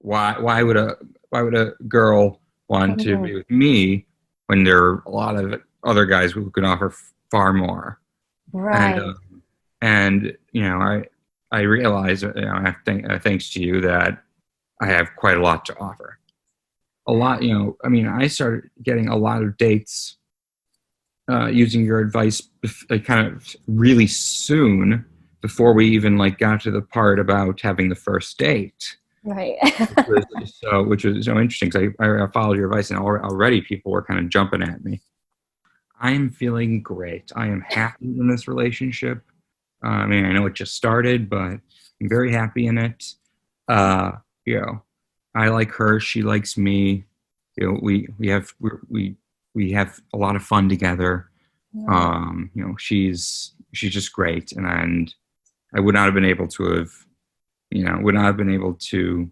why would a girl want to Mhm. be with me when there are a lot of other guys who can offer far more? And Right. I realize, thanks to you, that I have quite a lot to offer. A lot, I mean, I started getting a lot of dates using your advice, like, kind of really soon before we even like got to the part about having the first date, Right. which was so interesting because I followed your advice, and already people were kind of jumping at me. I am feeling great. I am happy in this relationship. I mean, I know it just started, but I'm very happy in it. Uh, you know, I like her. She likes me. We have a lot of fun together. Right. She's just great, and I would not have been able to would not have been able to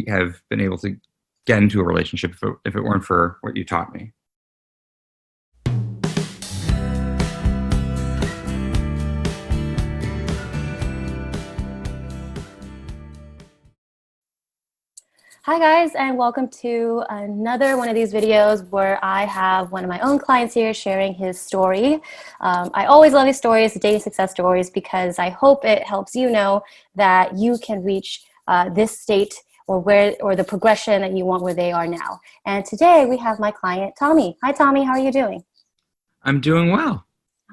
have been able to get into a relationship if it weren't for what you taught me. Hi guys, and welcome to another one of these videos where I have one of my own clients here sharing his story. I always love these stories, dating success stories, because I hope it helps you know that you can reach this state or the progression that you want where they are now. And today we have my client, Tommy. Hi Tommy, how are you doing? I'm doing well.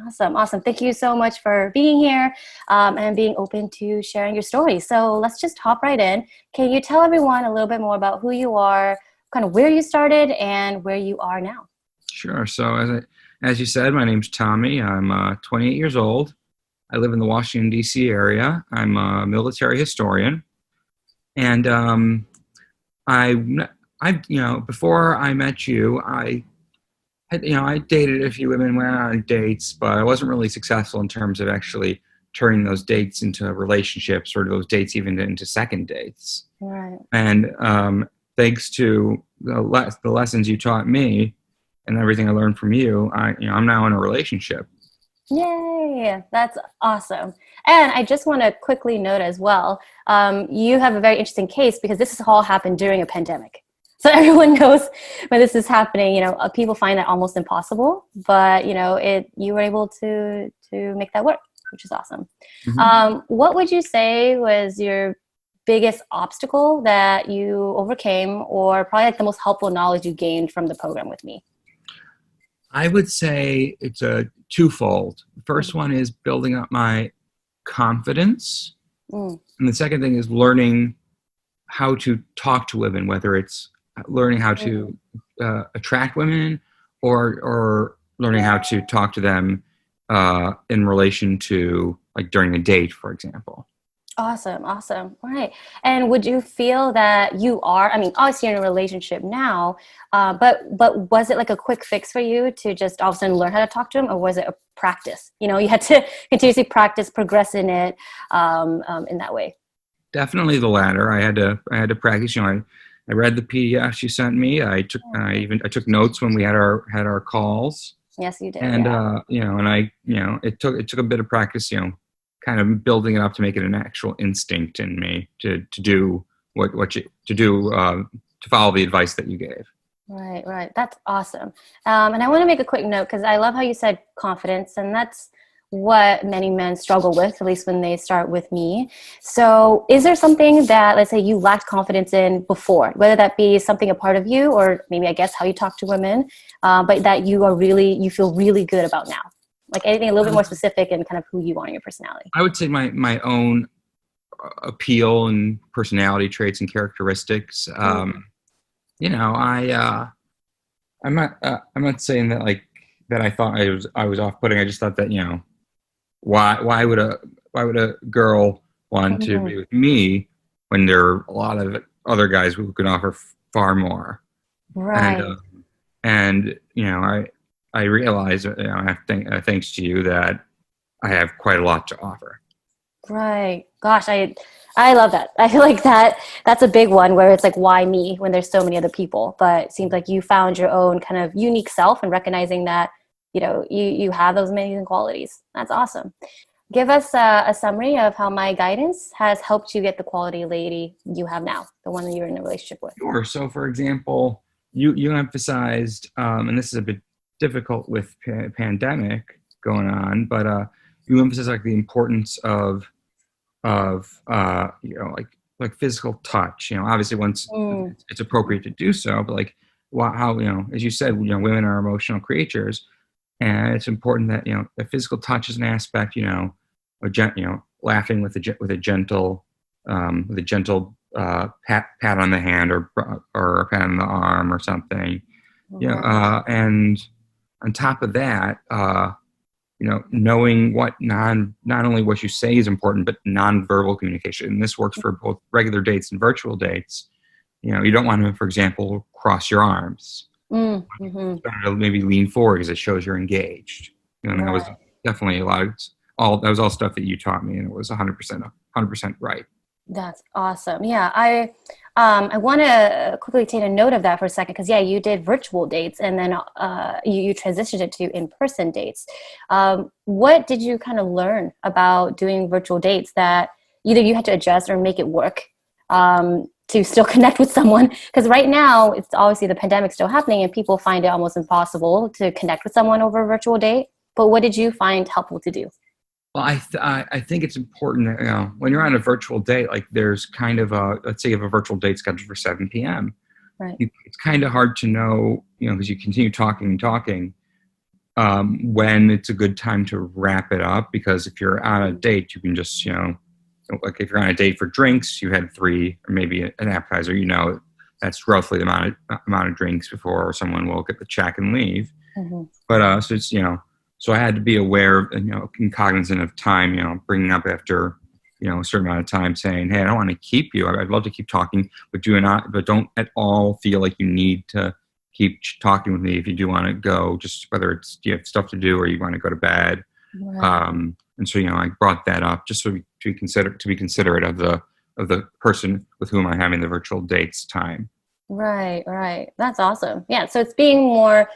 Awesome, awesome. Thank you so much for being here and being open to sharing your story. So let's just hop right in. Can you tell everyone a little bit more about who you are, kind of where you started, and where you are now? Sure. So as you said, my name's Tommy. I'm 28 years old. I live in the Washington D.C. area. I'm a military historian, and I before I met you, I dated a few women, went on dates, but I wasn't really successful in terms of actually turning those dates into relationships, or those dates even into second dates. Right. And thanks to the lessons you taught me and everything I learned from you, I'm now in a relationship. Yay, that's awesome. And I just want to quickly note as well, you have a very interesting case because this has all happened during a pandemic. So everyone knows when this is happening, people find that almost impossible, but you were able to make that work, which is awesome. Mhm. What would you say was your biggest obstacle that you overcame, or probably like the most helpful knowledge you gained from the program with me? I would say it's a twofold. The first one is building up my confidence, Mm, and the second thing is learning how to talk to women, whether it's learning how mm. to attract women, or learning how to talk to them in relation to, like, during a date, for example. Awesome, awesome. All right. And would you feel that you are, I mean, obviously you're in a relationship now, but was it like a quick fix for you to just all of a sudden learn how to talk to him, or was it a practice? You had to continuously practice, progress in it in that way. Definitely the latter. I had to practice. I read the PDFs you sent me. I took notes when we had our calls, Yes, you did. and Yeah. it took a bit of practice, kind of building it up to make it an actual instinct in me to do what you to do to follow the advice that you gave. Right, right. That's awesome. And I want to make a quick note because I love how you said confidence, and that's what many men struggle with, at least when they start with me. So, is there something that, let's say, you lacked confidence in before, whether that be something a part of you, or maybe I guess how you talk to women, but that you feel really good about now? Like anything a little bit more specific and kind of who you are in your personality. I would say my own appeal and personality traits and characteristics. Mm, I'm not saying that, like, that I thought I was off putting. I just thought that, why would a girl want to mhm. be with me when there are a lot of other guys who can offer far more? And Right. I realize, thanks to you, that I have quite a lot to offer. Right. Gosh, I love that. I feel like that's a big one where it's like, why me when there's so many other people? But it seems like you found your own kind of unique self and recognizing that, you have those amazing qualities. That's awesome. give us a summary of how my guidance has helped you get the quality lady you have now, the one that you're in a relationship with. Sure. So, for example, you emphasized, and this is a bit difficult with pandemic going on, but you emphasize like the importance of like physical touch. Obviously once it's appropriate to do so, but like how as you said, women are emotional creatures, and it's important that the physical touch is an aspect. Laughing with a gentle pat on the hand or a pat on the arm or something. And on top of that, knowing what not only what you say is important, but nonverbal communication. And this works for both regular dates and virtual dates. You don't want to, for example, cross your arms. Maybe lean forward because it shows you're engaged. And that was definitely that was all stuff that you taught me, and it was 100% right. That's awesome. Yeah, I want to quickly take a note of that for a second, because you did virtual dates, and then you transitioned it to in-person dates. What did you kind of learn about doing virtual dates that either you had to adjust or make it work to still connect with someone? Because right now, it's obviously the pandemic still happening, and people find it almost impossible to connect with someone over a virtual date. But what did you find helpful to do? Well, I think it's important that, when you're on a virtual date, like there's kind of let's say you have a virtual date scheduled for 7 p.m. Right. It's kind of hard to know, because you continue talking and talking, when it's a good time to wrap it up. Because if you're on a date, you can just, like if you're on a date for drinks, you had 3 or maybe an appetizer, that's roughly the amount of drinks before someone will get the check and leave. But so it's, so I had to be aware of, and cognizant of time, bringing up after, a certain amount of time, saying, hey, I don't want to keep you. I'd love to keep talking, but don't at all feel like you need to keep talking with me if you do want to go, just whether it's you have stuff to do or you want to go to bed. Right. And so, I brought that up just to be considerate of the person with whom I'm having the virtual dates time. Right. That's awesome. Yeah. So it's being more,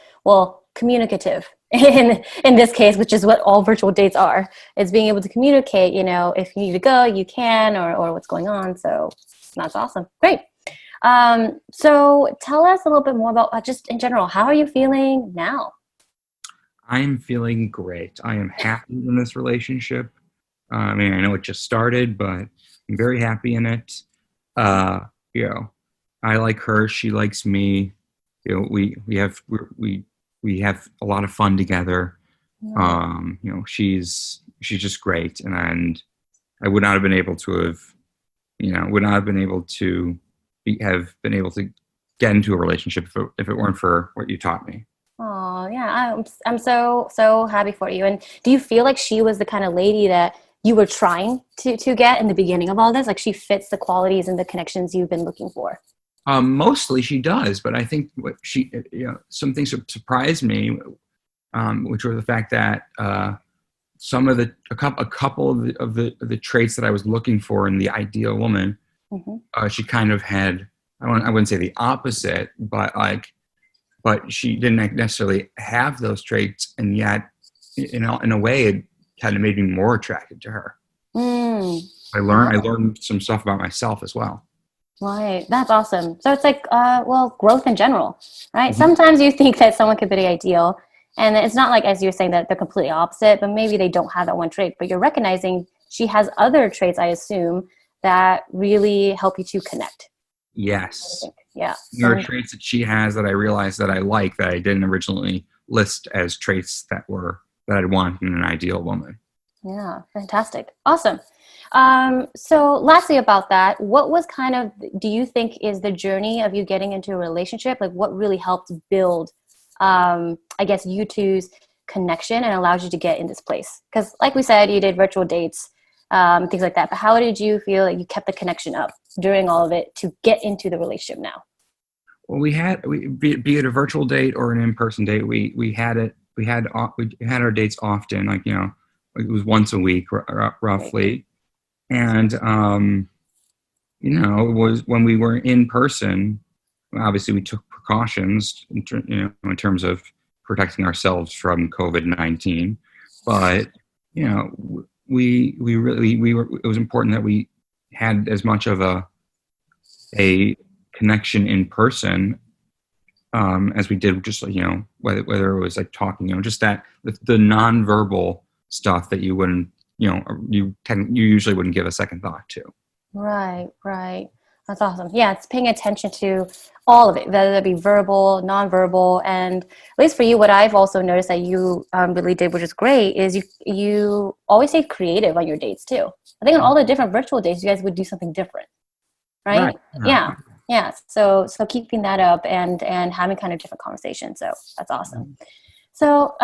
communicative in this case, which is what all virtual dates are. It's being able to communicate, if you need to go, you can, or what's going on. So that's awesome. Great. So tell us a little bit more about just in general, how are you feeling now? I am feeling great. I am happy in this relationship. I know it just started, but I'm very happy in it. I like her. She likes me. We have a lot of fun together. She's just great, and I would not have been able to get into a relationship if it weren't for what you taught me. Oh yeah, I'm so happy for you. And do you feel like she was the kind of lady that you were trying to get in the beginning of all this? Like she fits the qualities and the connections you've been looking for? Mostly she does, but I think some things surprised me, which were the fact that a couple of the traits that I was looking for in the ideal woman, she kind of had. I wouldn't say the opposite, but she didn't necessarily have those traits, and yet, in a way, it kind of made me more attracted to her. I learned some stuff about myself as well. Right. That's awesome. So it's like, growth in general, right? Sometimes you think that someone could be the ideal, and it's not like, as you're saying, that they're completely opposite, but maybe they don't have that one trait, but you're recognizing she has other traits, I assume, that really help you to connect. Yes. Yeah. There are traits that she has that I realized that I like, that I didn't originally list as traits that I'd want in an ideal woman. Yeah. Fantastic. Awesome. So lastly about that, what was do you think is the journey of you getting into a relationship? Like what really helped build, you two's connection and allowed you to get in this place? Because like we said, you did virtual dates, things like that. But how did you feel like you kept the connection up during all of it to get into the relationship now? Well, be it a virtual date or an in-person date, we had our dates often, it was once a week roughly. And, it was when we were in person, obviously we took precautions, in terms of protecting ourselves from COVID-19. But, it was important that we had as much of a connection in person as we did just, whether it was like talking, just that the nonverbal stuff that you wouldn't, you usually wouldn't give a second thought to. Right, right. That's awesome. Yeah, it's paying attention to all of it, whether it be verbal, nonverbal, and at least for you, what I've also noticed that you really did, which is great, is you always stay creative on your dates too. I think on all the different virtual dates, you guys would do something different, right? Right. Yeah, yeah. So keeping that up and having kind of different conversations. So that's awesome. So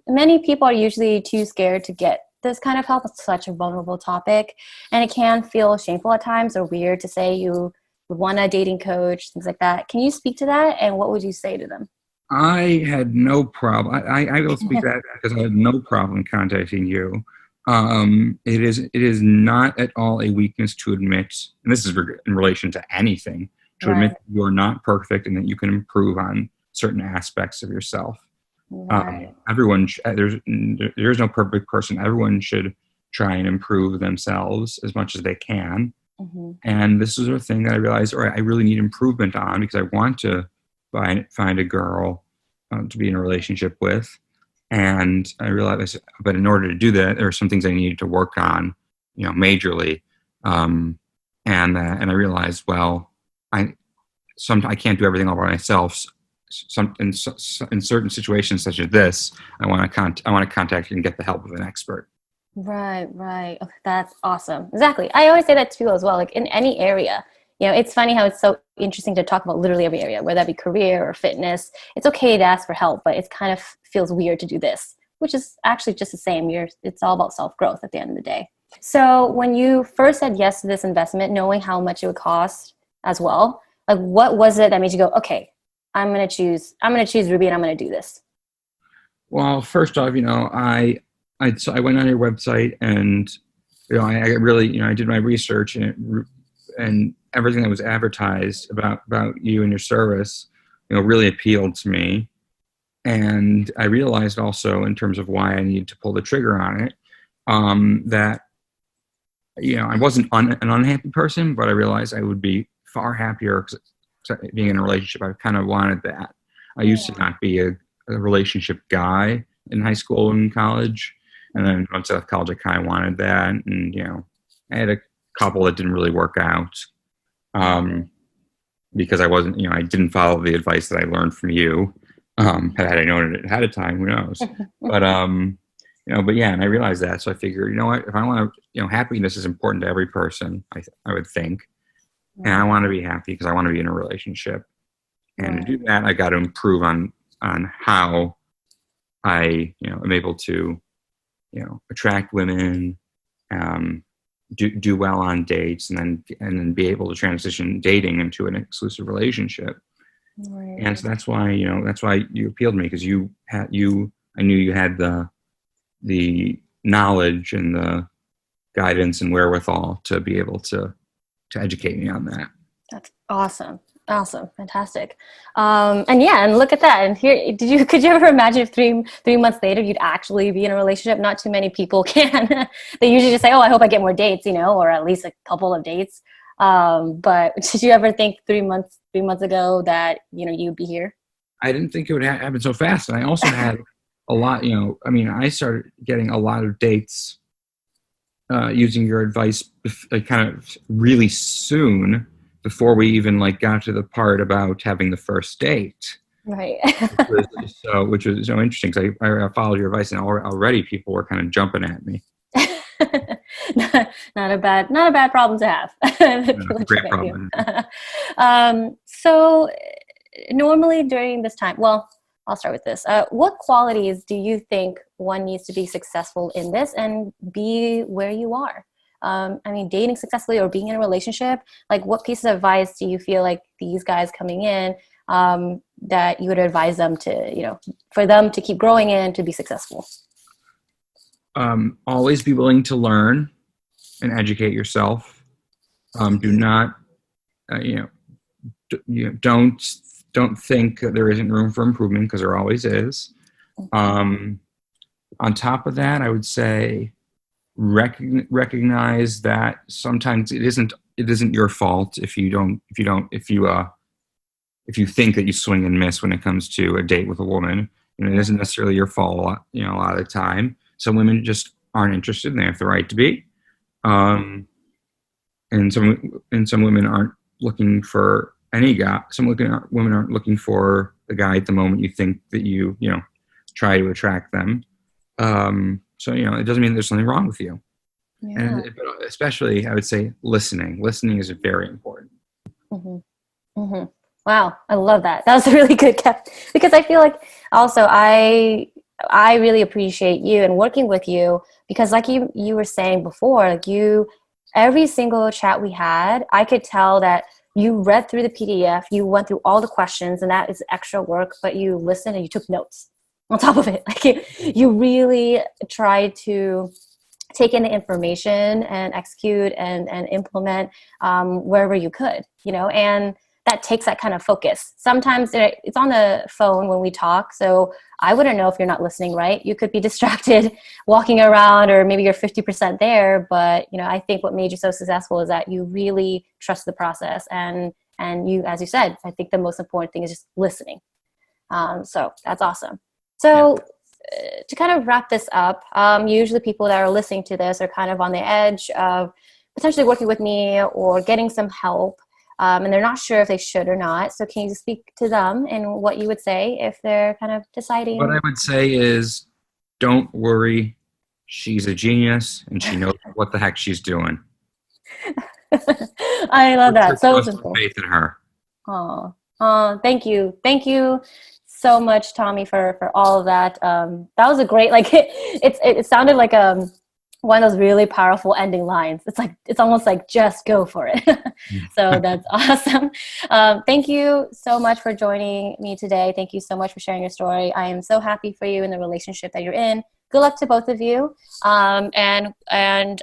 many people are usually too scared to get this kind of help. It's such a vulnerable topic, and it can feel shameful at times or weird to say you would want a dating coach, things like that. Can you speak to that, and what would you say to them? I had no problem. I will speak to that because I had no problem contacting you. It is not at all a weakness to admit, and this is in relation to anything, to admit that you are not perfect and that you can improve on certain aspects of yourself. Right. Everyone, there's no perfect person. Everyone should try and improve themselves as much as they can. Mm-hmm. And this is a thing that I realized, all right, I really need improvement on because I want to find a girl to be in a relationship with. And I realized, but in order to do that, there are some things I needed to work on, majorly. And I realized, well, I can't do everything all by myself. In certain situations such as this, I want to contact and get the help of an expert. Right. Okay, that's awesome. Exactly. I always say that to people as well. Like in any area, it's funny how it's so interesting to talk about literally every area, whether that be career or fitness. It's okay to ask for help, but it kind of feels weird to do this, which is actually just the same. It's all about self-growth at the end of the day. So when you first said yes to this investment, knowing how much it would cost as well, like what was it that made you go, okay, I'm going to choose Ruby and I'm going to do this? Well, first off, I went on your website and, I really, I did my research and everything that was advertised about you and your service, really appealed to me. And I realized also in terms of why I needed to pull the trigger on it, that, I wasn't an unhappy person, but I realized I would be far happier being in a relationship. I kind of wanted that. I used to not be a relationship guy in high school and college. And then once I left college, I kind of wanted that. And, I had a couple that didn't really work out because I wasn't, I didn't follow the advice that I learned from you. Had I known it ahead of time, who knows? But, but yeah, and I realized that. So I figured, what, if I want to, happiness is important to every person, I would think. And I want to be happy because I want to be in a relationship. And to do that, I got to improve on how I, am able to, attract women, do well on dates, and then be able to transition dating into an exclusive relationship. Right. And so that's why you appealed to me, because I knew you had the knowledge and the guidance and wherewithal to be able to educate me on that. That's awesome. Fantastic. And look at that. And here, could you ever imagine if three months later, you'd actually be in a relationship? Not too many people can. They usually just say, oh, I hope I get more dates, or at least a couple of dates. But did you ever think 3 months ago that, you'd be here? I didn't think it would happen so fast. And I also had a lot, I started getting a lot of dates using your advice kind of really soon, before we even got to the part about having the first date. Right. which was so interesting, because I followed your advice, and already people were kind of jumping at me. not a bad problem to have. Great problem. So normally during this time, well, I'll start with this. What qualities do you think one needs to be successful in this and be where you are? Dating successfully or being in a relationship, what pieces of advice do you feel like these guys coming in that you would advise them to, for them to keep growing in to be successful? Always be willing to learn and educate yourself. Do not, don't think that there isn't room for improvement, because there always is. On top of that, I would say, recognize that sometimes it isn't your fault if you think that you swing and miss when it comes to a date with a woman. It isn't necessarily your fault. A lot of the time, some women just aren't interested, and they have the right to be. Um, and some women aren't looking for any guy. Women aren't looking for the guy at the moment you think that you try to attract them. So it doesn't mean there's something wrong with you. Yeah. And especially, I would say listening. Listening is very important. Mm-hmm. Mm-hmm. Wow, I love that. That was a really good cap, because I feel like also I really appreciate you and working with you, because like you were saying before, like every single chat we had, I could tell that you read through the PDF, you went through all the questions, and that is extra work, but you listened and you took notes on top of it. Like you really tried to take in the information and execute and implement wherever you could, and that takes that kind of focus. Sometimes it's on the phone when we talk, so I wouldn't know if you're not listening, right? You could be distracted walking around, or maybe you're 50% there, but I think what made you so successful is that you really trust the process, and you, as you said, I think the most important thing is just listening. So that's awesome. So to kind of wrap this up, usually people that are listening to this are kind of on the edge of potentially working with me or getting some help. And they're not sure if they should or not. So can you speak to them and what you would say if they're kind of deciding? What I would say is, don't worry. She's a genius, and she knows what the heck she's doing. I love that. So Trust simple. faith in her. Oh, thank you. Thank you so much, Tommy, for all of that. That was a great, like, it sounded like one of those really powerful ending lines. It's almost like, just go for it. So that's awesome. Thank you so much for joining me today. Thank you so much for sharing your story. I am so happy for you in the relationship that you're in. Good luck to both of you. And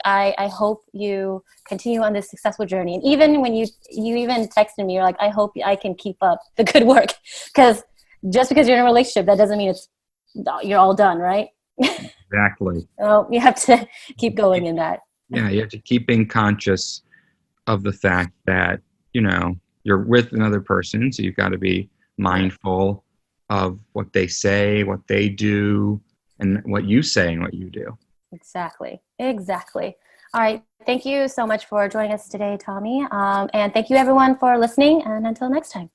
I hope you continue on this successful journey. And even when you even texted me, you're like, I hope I can keep up the good work. Because just because you're in a relationship, that doesn't mean you're all done, right? Exactly. Oh, you have to keep going in that. Yeah, you have to keep being conscious of the fact that, you're with another person, so you've got to be mindful of what they say, what they do, and what you say and what you do. Exactly. All right. Thank you so much for joining us today, Tommy. And thank you everyone for listening, and until next time.